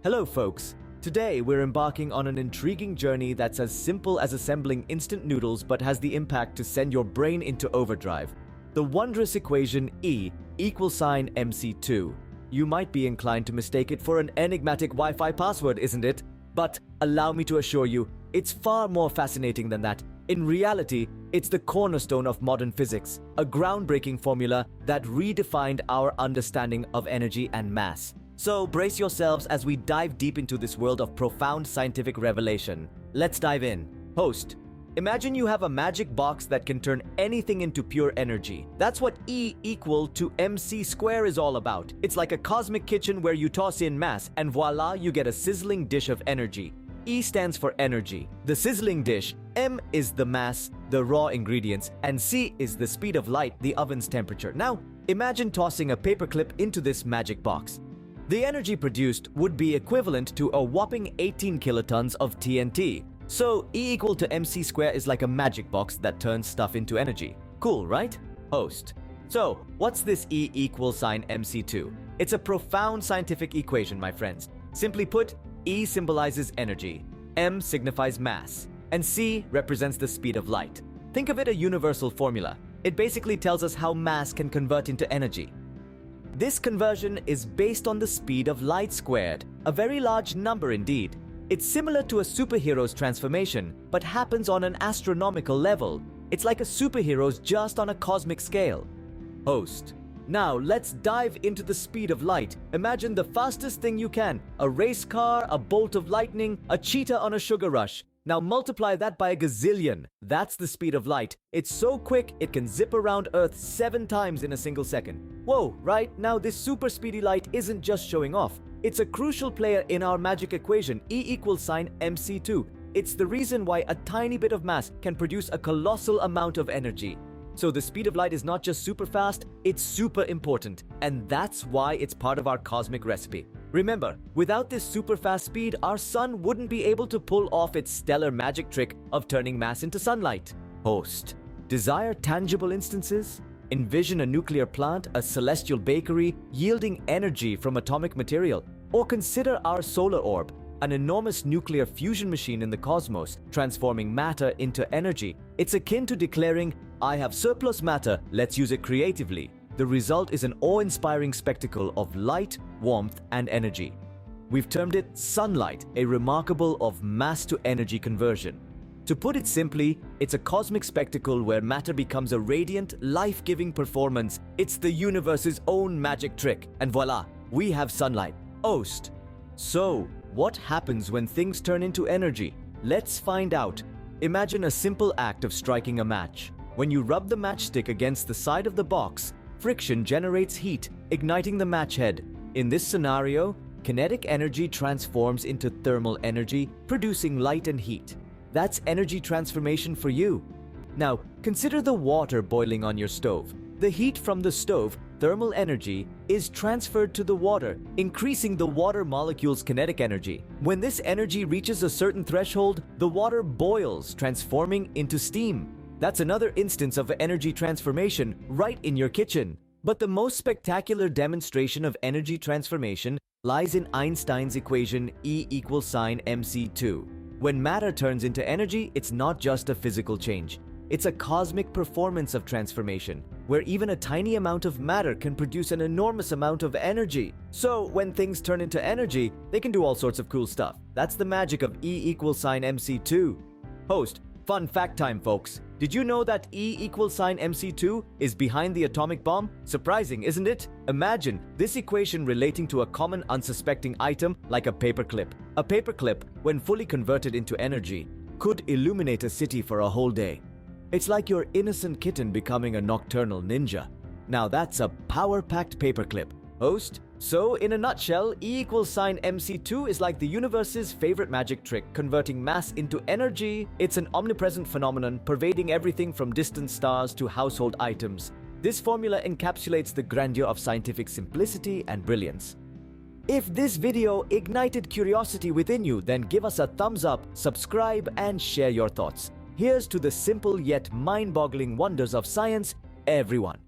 Hello folks, today we're embarking on an intriguing journey that's as simple as assembling instant noodles but has the impact to send your brain into overdrive. The wondrous equation E equals sign MC2. You might be inclined to mistake it for an enigmatic Wi-Fi password, isn't it? But allow me to assure you, it's far more fascinating than that. In reality, it's the cornerstone of modern physics, a groundbreaking formula that redefined our understanding of energy and mass. So brace yourselves as we dive deep into this world of profound scientific revelation. Let's dive in. Host, imagine you have a magic box that can turn anything into pure energy. That's what E equal to MC square is all about. It's like a cosmic kitchen where you toss in mass and voila, you get a sizzling dish of energy. E stands for energy, the sizzling dish, M is the mass, the raw ingredients, and C is the speed of light, the oven's temperature. Now, imagine tossing a paperclip into this magic box. The energy produced would be equivalent to a whopping 18 kilotons of TNT. So E equal to MC square is like a magic box that turns stuff into energy. Cool, right? Host. So, what's this E equals sign MC2? It's a profound scientific equation, my friends. Simply put, E symbolizes energy, M signifies mass, and C represents the speed of light. Think of it a universal formula. It basically tells us how mass can convert into energy. This conversion is based on the speed of light squared, a very large number indeed. It's similar to a superhero's transformation, but happens on an astronomical level. It's like a superhero's just on a cosmic scale. Host. Now let's dive into the speed of light. Imagine the fastest thing you can, a race car, a bolt of lightning, a cheetah on a sugar rush. Now multiply that by a gazillion. That's the speed of light. It's so quick, it can zip around Earth 7 times in a single second. Whoa, right? Now this super speedy light isn't just showing off. It's a crucial player in our magic equation, E equals sign MC2. It's the reason why a tiny bit of mass can produce a colossal amount of energy. So the speed of light is not just super fast, it's super important. And that's why it's part of our cosmic recipe. Remember, without this super fast speed, our sun wouldn't be able to pull off its stellar magic trick of turning mass into sunlight. Host. Desire tangible instances? Envision a nuclear plant, a celestial bakery, yielding energy from atomic material. Or consider our solar orb, an enormous nuclear fusion machine in the cosmos, transforming matter into energy. It's akin to declaring, I have surplus matter, let's use it creatively. The result is an awe-inspiring spectacle of light, warmth, and energy. We've termed it sunlight, a remarkable of mass-to-energy conversion. To put it simply, it's a cosmic spectacle where matter becomes a radiant, life-giving performance. It's the universe's own magic trick, and voila, we have sunlight. Host. So, what happens when things turn into energy? Let's find out. Imagine a simple act of striking a match. When you rub the matchstick against the side of the box, friction generates heat, igniting the match head. In this scenario, kinetic energy transforms into thermal energy, producing light and heat. That's energy transformation for you. Now, consider the water boiling on your stove. The heat from the stove, thermal energy, is transferred to the water, increasing the water molecule's kinetic energy. When this energy reaches a certain threshold, the water boils, transforming into steam. That's another instance of energy transformation right in your kitchen. But the most spectacular demonstration of energy transformation lies in Einstein's equation E equals sign MC2. When matter turns into energy, it's not just a physical change. It's a cosmic performance of transformation, where even a tiny amount of matter can produce an enormous amount of energy. So when things turn into energy, they can do all sorts of cool stuff. That's the magic of E equals sign MC2. Host, fun fact time, folks. Did you know that E equals sign MC2 is behind the atomic bomb? Surprising, isn't it? Imagine this equation relating to a common unsuspecting item like a paperclip. A paperclip, when fully converted into energy, could illuminate a city for a whole day. It's like your innocent kitten becoming a nocturnal ninja. Now that's a power-packed paperclip. Host? So, in a nutshell, E equals sign MC2 is like the universe's favorite magic trick, converting mass into energy. It's an omnipresent phenomenon, pervading everything from distant stars to household items. This formula encapsulates the grandeur of scientific simplicity and brilliance. If this video ignited curiosity within you, then give us a thumbs up, subscribe, and share your thoughts. Here's to the simple yet mind-boggling wonders of science, everyone.